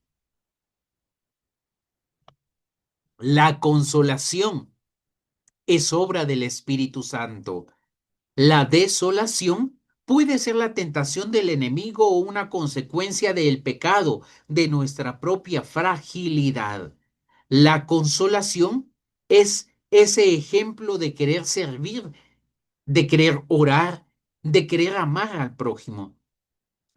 [SPEAKER 1] La consolación es obra del Espíritu Santo. La desolación puede ser la tentación del enemigo o una consecuencia del pecado, de nuestra propia fragilidad. La consolación es ese ejemplo de querer servir, de querer orar, de querer amar al prójimo.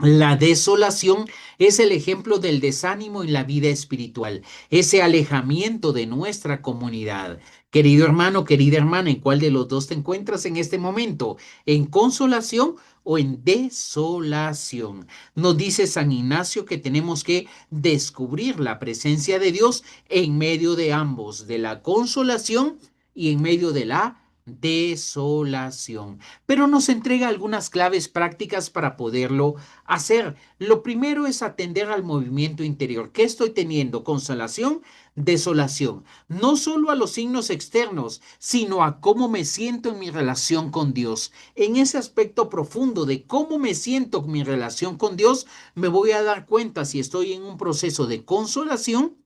[SPEAKER 1] La desolación es el ejemplo del desánimo en la vida espiritual, ese alejamiento de nuestra comunidad. Querido hermano, querida hermana, ¿en cuál de los dos te encuentras en este momento? ¿En consolación o en desolación? Nos dice San Ignacio que tenemos que descubrir la presencia de Dios en medio de ambos, de la consolación y en medio de la desolación. Pero nos entrega algunas claves prácticas para poderlo hacer. Lo primero es atender al movimiento interior. ¿Qué estoy teniendo? Consolación, desolación. No solo a los signos externos, sino a cómo me siento en mi relación con Dios. En ese aspecto profundo de cómo me siento en mi relación con Dios, me voy a dar cuenta si estoy en un proceso de consolación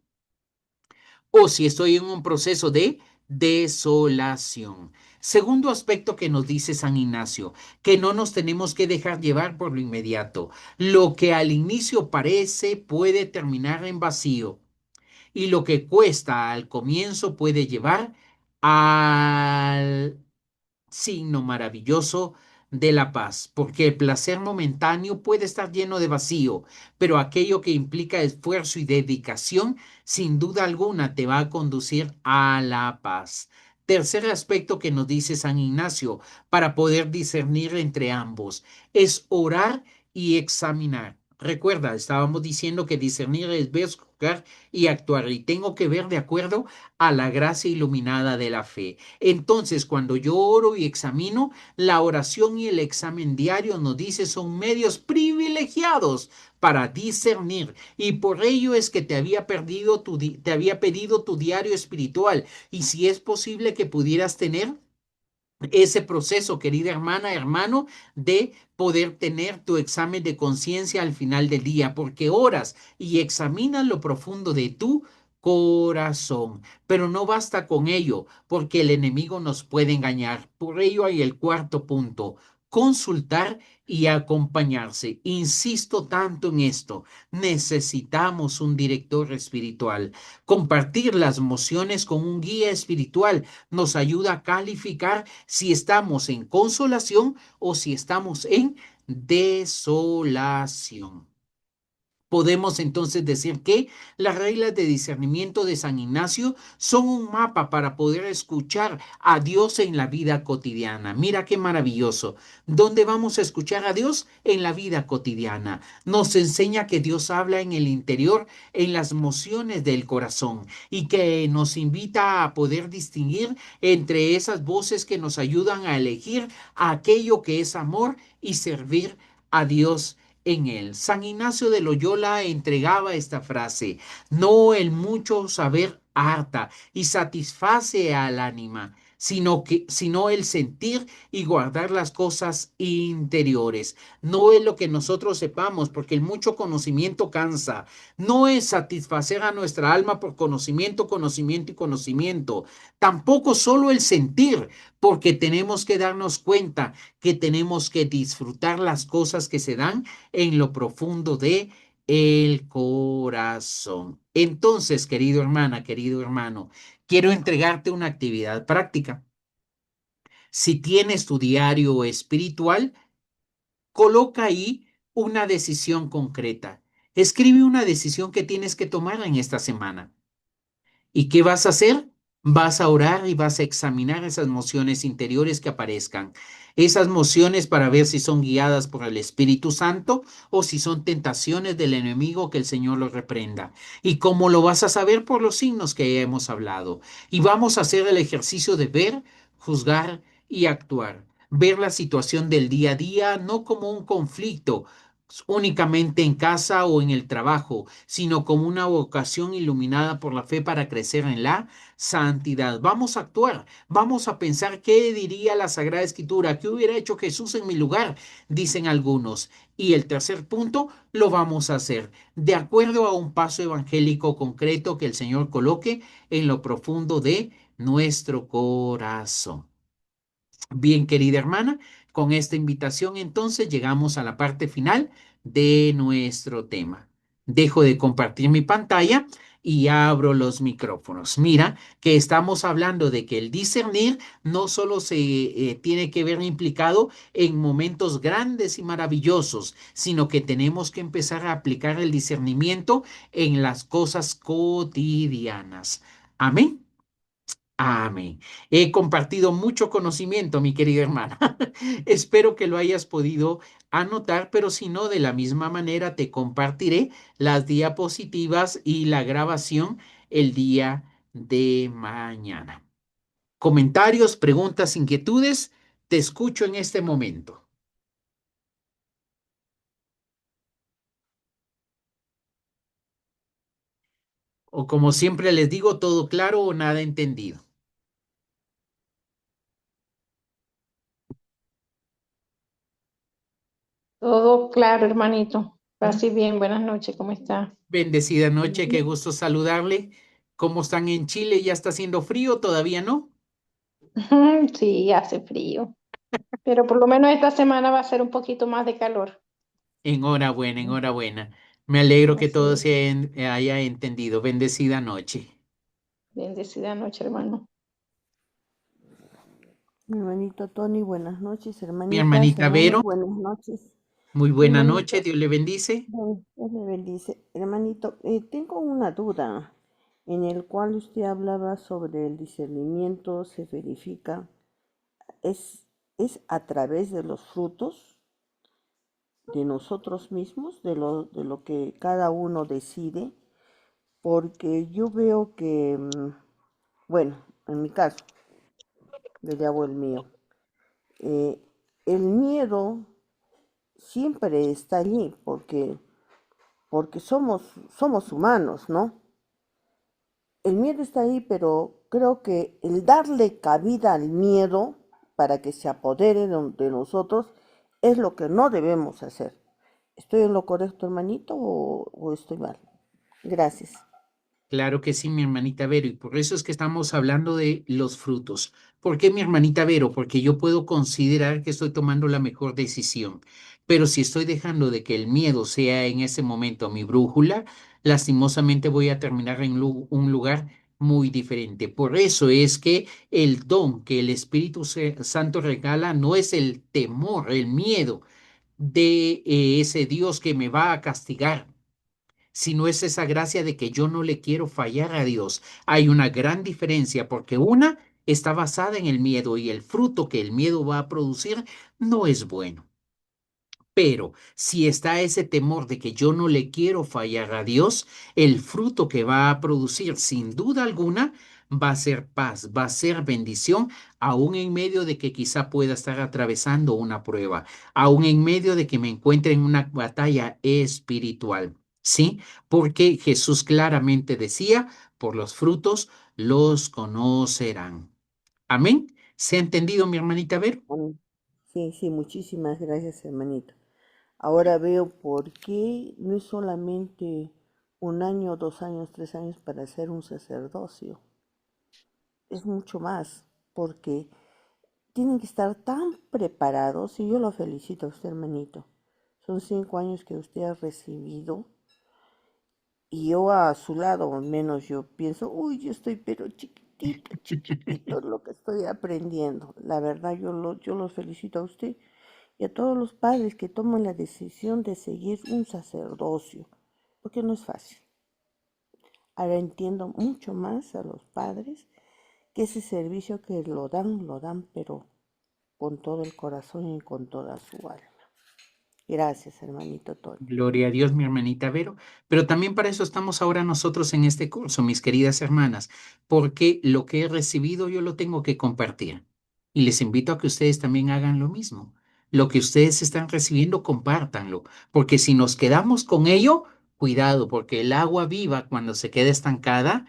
[SPEAKER 1] o si estoy en un proceso de desolación. Segundo aspecto que nos dice San Ignacio, que no nos tenemos que dejar llevar por lo inmediato. Lo que al inicio parece puede terminar en vacío y lo que cuesta al comienzo puede llevar al signo maravilloso de la paz, porque el placer momentáneo puede estar lleno de vacío, pero aquello que implica esfuerzo y dedicación, sin duda alguna, te va a conducir a la paz. Tercer aspecto que nos dice San Ignacio para poder discernir entre ambos es orar y examinar. Recuerda, estábamos diciendo que discernir es ver, juzgar y actuar, y tengo que ver de acuerdo a la gracia iluminada de la fe. Entonces, cuando yo oro y examino, la oración y el examen diario nos dice son medios privilegiados para discernir, y por ello es que te había pedido tu diario espiritual, y si es posible que pudieras tener ese proceso, querida hermana, hermano, de poder tener tu examen de conciencia al final del día, porque oras y examinas lo profundo de tu corazón. Pero no basta con ello, porque el enemigo nos puede engañar. Por ello hay el cuarto punto, consultar y acompañarse. Insisto tanto en esto. Necesitamos un director espiritual. Compartir las emociones con un guía espiritual nos ayuda a calificar si estamos en consolación o si estamos en desolación. Podemos entonces decir que las reglas de discernimiento de San Ignacio son un mapa para poder escuchar a Dios en la vida cotidiana. Mira qué maravilloso. ¿Dónde vamos a escuchar a Dios? En la vida cotidiana. Nos enseña que Dios habla en el interior, en las emociones del corazón, y que nos invita a poder distinguir entre esas voces que nos ayudan a elegir aquello que es amor y servir a Dios en él. San Ignacio de Loyola entregaba esta frase: no el mucho saber harta y satisface al ánima, sino el sentir y guardar las cosas interiores. No es lo que nosotros sepamos, porque el mucho conocimiento cansa. No es satisfacer a nuestra alma por conocimiento, conocimiento y conocimiento. Tampoco solo el sentir, porque tenemos que darnos cuenta que tenemos que disfrutar las cosas que se dan en lo profundo de el corazón. Entonces, querido hermana, querido hermano, quiero entregarte una actividad práctica. Si tienes tu diario espiritual, coloca ahí una decisión concreta. Escribe una decisión que tienes que tomar en esta semana. ¿Y qué vas a hacer? Vas a orar y vas a examinar esas mociones interiores que aparezcan. Esas mociones para ver si son guiadas por el Espíritu Santo o si son tentaciones del enemigo, que el Señor los reprenda. ¿Y cómo lo vas a saber? Por los signos que ya hemos hablado. Y vamos a hacer el ejercicio de ver, juzgar y actuar. Ver la situación del día a día no como un conflicto, únicamente en casa o en el trabajo, sino como una vocación iluminada por la fe para crecer en la santidad. Vamos a actuar, vamos a pensar qué diría la Sagrada Escritura, qué hubiera hecho Jesús en mi lugar, dicen algunos. Y el tercer punto, lo vamos a hacer de acuerdo a un paso evangélico concreto que el Señor coloque en lo profundo de nuestro corazón. Bien, querida hermana, con esta invitación entonces llegamos a la parte final de nuestro tema. Dejo de compartir mi pantalla y abro los micrófonos. Mira que estamos hablando de que el discernir no solo se tiene que ver implicado en momentos grandes y maravillosos, sino que tenemos que empezar a aplicar el discernimiento en las cosas cotidianas. Amén. Amén. He compartido mucho conocimiento, mi querida hermana. Espero que lo hayas podido anotar, pero si no, de la misma manera te compartiré las diapositivas y la grabación el día de mañana. Comentarios, preguntas, inquietudes, te escucho en este momento. O como siempre les digo, todo claro o nada entendido.
[SPEAKER 2] Todo claro, hermanito. Así bien, buenas noches, ¿cómo está?
[SPEAKER 1] Bendecida noche, qué gusto saludarle. ¿Cómo están en Chile? ¿Ya está haciendo frío? ¿Todavía no?
[SPEAKER 2] Sí, hace frío, pero por lo menos esta semana va a ser un poquito más de calor.
[SPEAKER 1] Enhorabuena, enhorabuena. Me alegro que
[SPEAKER 2] Así
[SPEAKER 1] todo
[SPEAKER 2] es.
[SPEAKER 1] se haya entendido. Bendecida noche.
[SPEAKER 2] Bendecida noche, hermano.
[SPEAKER 3] Mi hermanito Tony, buenas noches.
[SPEAKER 1] Mi
[SPEAKER 3] Hermanitas,
[SPEAKER 1] hermanita
[SPEAKER 3] hermanos,
[SPEAKER 1] Vero,
[SPEAKER 3] buenas noches.
[SPEAKER 1] muy
[SPEAKER 3] Mi
[SPEAKER 1] buena noche.
[SPEAKER 3] hermanito,
[SPEAKER 1] Dios le bendice.
[SPEAKER 3] Dios le bendice. Hermanito, tengo una duda en el cual usted hablaba sobre el discernimiento, se verifica, es a través de los frutos de nosotros mismos, de lo que cada uno decide, porque yo veo que, bueno, en mi caso, yo le hago el mío, eh, el miedo siempre está allí, porque somos humanos, ¿no? El miedo está ahí, pero creo que el darle cabida al miedo para que se apodere de nosotros es lo que no debemos hacer. ¿Estoy en lo correcto, hermanito, o estoy mal? Gracias.
[SPEAKER 1] Claro que sí, mi hermanita Vero, y por eso es que estamos hablando de los frutos. ¿Por qué mi hermanita Vero? Porque yo puedo considerar que estoy tomando la mejor decisión, pero si estoy dejando de que el miedo sea en ese momento mi brújula, lastimosamente voy a terminar en un lugar muy diferente. Por eso es que el don que el Espíritu Santo regala no es el temor, el miedo de ese Dios que me va a castigar, sino es esa gracia de que yo no le quiero fallar a Dios. Hay una gran diferencia porque una está basada en el miedo y el fruto que el miedo va a producir no es bueno. Pero si está ese temor de que yo no le quiero fallar a Dios, el fruto que va a producir sin duda alguna va a ser paz, va a ser bendición, aún en medio de que quizá pueda estar atravesando una prueba, aún en medio de que me encuentre en una batalla espiritual. ¿Sí? Porque Jesús claramente decía, por los frutos los conocerán. Amén. ¿Se ha entendido, mi hermanita Ver?
[SPEAKER 3] Amén. Sí, sí, muchísimas gracias, hermanito. Ahora veo por qué no es solamente 1 año, 2 años, 3 años para hacer un sacerdocio. Es mucho más, porque tienen que estar tan preparados y yo lo felicito a usted, hermanito. Son 5 años que usted ha recibido y yo a su lado, al menos yo pienso, uy, yo estoy pero chiquitito, chiquitito lo que estoy aprendiendo. La verdad, yo los felicito a usted y a todos los padres que toman la decisión de seguir un sacerdocio, porque no es fácil. Ahora entiendo mucho más a los padres que ese servicio que lo dan, pero con todo el corazón y con toda su alma. Gracias, hermanito Tony.
[SPEAKER 1] Gloria a Dios, mi hermanita Vero. Pero también para eso estamos ahora nosotros en este curso, mis queridas hermanas, porque lo que he recibido yo lo tengo que compartir. Y les invito a que ustedes también hagan lo mismo. lo que ustedes están recibiendo, compártanlo, porque si nos quedamos con ello, cuidado, porque el agua viva cuando se queda estancada,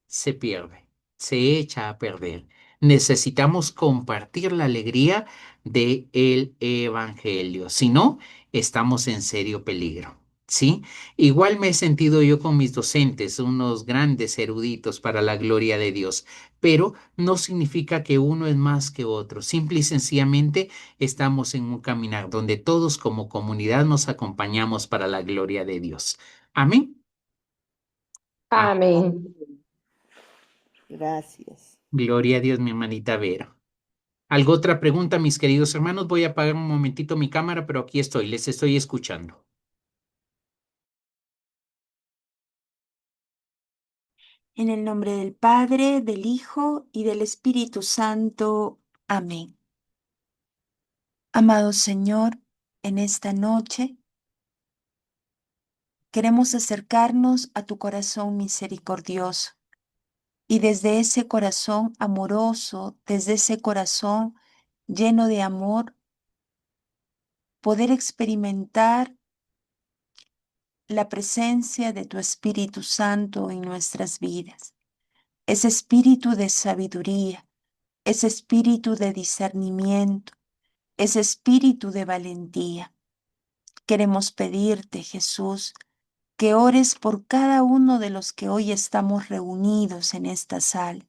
[SPEAKER 1] se pierde, se echa a perder. Necesitamos compartir la alegría del evangelio, si no, estamos en serio peligro. ¿Sí? Igual me he sentido yo con mis docentes, unos grandes eruditos para la gloria de Dios, pero no significa que uno es más que otro. Simple y sencillamente estamos en un caminar donde todos como comunidad nos acompañamos para la gloria de Dios. Amén. Ah,
[SPEAKER 2] Amén.
[SPEAKER 3] Gracias.
[SPEAKER 1] gloria a Dios, mi hermanita Vero. ¿Algo otra pregunta, mis queridos hermanos? Voy a apagar un momentito mi cámara, pero aquí estoy, les estoy escuchando.
[SPEAKER 4] En el nombre del Padre, del Hijo y del Espíritu Santo. Amén. Amado Señor, en esta noche queremos acercarnos a tu corazón misericordioso y desde ese corazón amoroso, desde ese corazón lleno de amor, poder experimentar la presencia de tu Espíritu Santo en nuestras vidas. Ese espíritu de sabiduría, ese espíritu de discernimiento, ese espíritu de valentía. Queremos pedirte, Jesús, que ores por cada uno de los que hoy estamos reunidos en esta sala,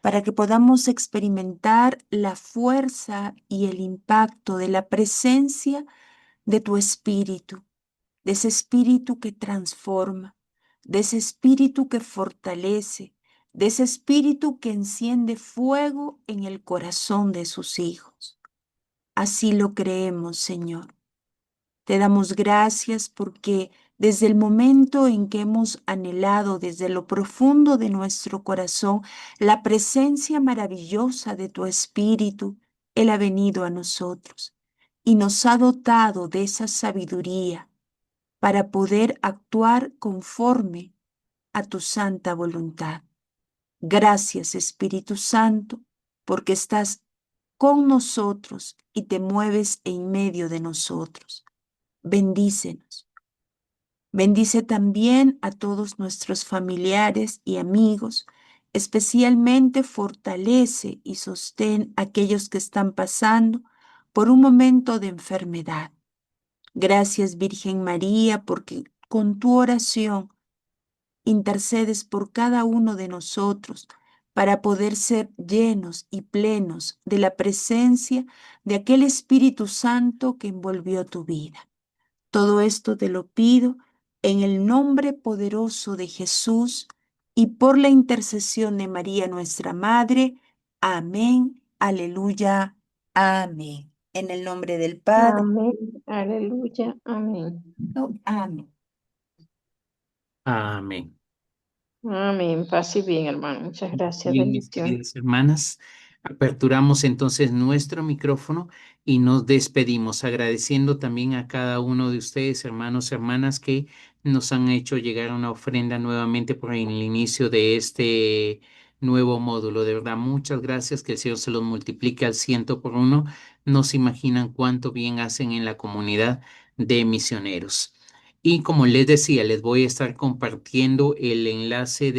[SPEAKER 4] para que podamos experimentar la fuerza y el impacto de la presencia de tu espíritu, de ese espíritu que transforma, de ese espíritu que fortalece, de ese espíritu que enciende fuego en el corazón de sus hijos. Así lo creemos, Señor. Te damos gracias porque desde el momento en que hemos anhelado desde lo profundo de nuestro corazón la presencia maravillosa de tu Espíritu, Él ha venido a nosotros y nos ha dotado de esa sabiduría para poder actuar conforme a tu santa voluntad. Gracias, Espíritu Santo, porque estás con nosotros y te mueves en medio de nosotros. Bendícenos. Bendice también a todos nuestros familiares y amigos. Especialmente fortalece y sostén a aquellos que están pasando por un momento de enfermedad. Gracias, Virgen María, porque con tu oración intercedes por cada uno de nosotros para poder ser llenos y plenos de la presencia de aquel Espíritu Santo que envolvió tu vida. Todo esto te lo pido en el nombre poderoso de Jesús y por la intercesión de María nuestra Madre. Amén. Aleluya. Amén. En el nombre del Padre.
[SPEAKER 2] Amén. Aleluya. Amén.
[SPEAKER 4] Amén.
[SPEAKER 1] Amén.
[SPEAKER 2] Amén. Paz y bien, hermano. Muchas gracias.
[SPEAKER 1] Bien, mis
[SPEAKER 2] Bendiciones.
[SPEAKER 1] queridas hermanas, aperturamos entonces nuestro micrófono y nos despedimos, agradeciendo también a cada uno de ustedes, hermanos, hermanas, que nos han hecho llegar una ofrenda nuevamente por el inicio de este nuevo módulo. De verdad, muchas gracias, que el Señor se los multiplique al 100 por 1. No se imaginan cuánto bien hacen en la comunidad de misioneros. Y como les decía, les voy a estar compartiendo el enlace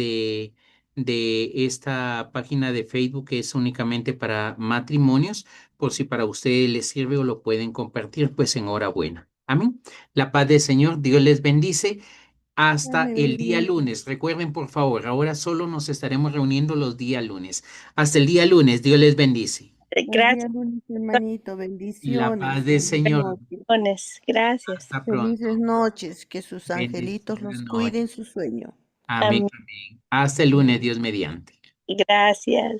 [SPEAKER 1] de esta página de Facebook que es únicamente para matrimonios, por si para ustedes les sirve o lo pueden compartir, pues enhorabuena. Amén. La paz del Señor, Dios les bendice. Hasta el día
[SPEAKER 3] Amén.
[SPEAKER 1] lunes. Recuerden, por favor, ahora solo nos estaremos reuniendo los días lunes. Hasta el día lunes, Dios les bendice.
[SPEAKER 3] El día
[SPEAKER 5] Gracias,
[SPEAKER 3] lunes, hermanito,
[SPEAKER 1] La paz
[SPEAKER 3] bendiciones.
[SPEAKER 1] del
[SPEAKER 3] Feliz
[SPEAKER 1] Señor.
[SPEAKER 3] noche.
[SPEAKER 5] gracias.
[SPEAKER 1] Hasta
[SPEAKER 3] Felices
[SPEAKER 1] pronto.
[SPEAKER 3] noches. Que sus angelitos
[SPEAKER 1] Bendecida
[SPEAKER 3] los
[SPEAKER 1] noche.
[SPEAKER 3] cuiden su sueño.
[SPEAKER 1] Amén.
[SPEAKER 5] Amén.
[SPEAKER 1] Amén. Hasta el lunes, Dios mediante.
[SPEAKER 5] Gracias.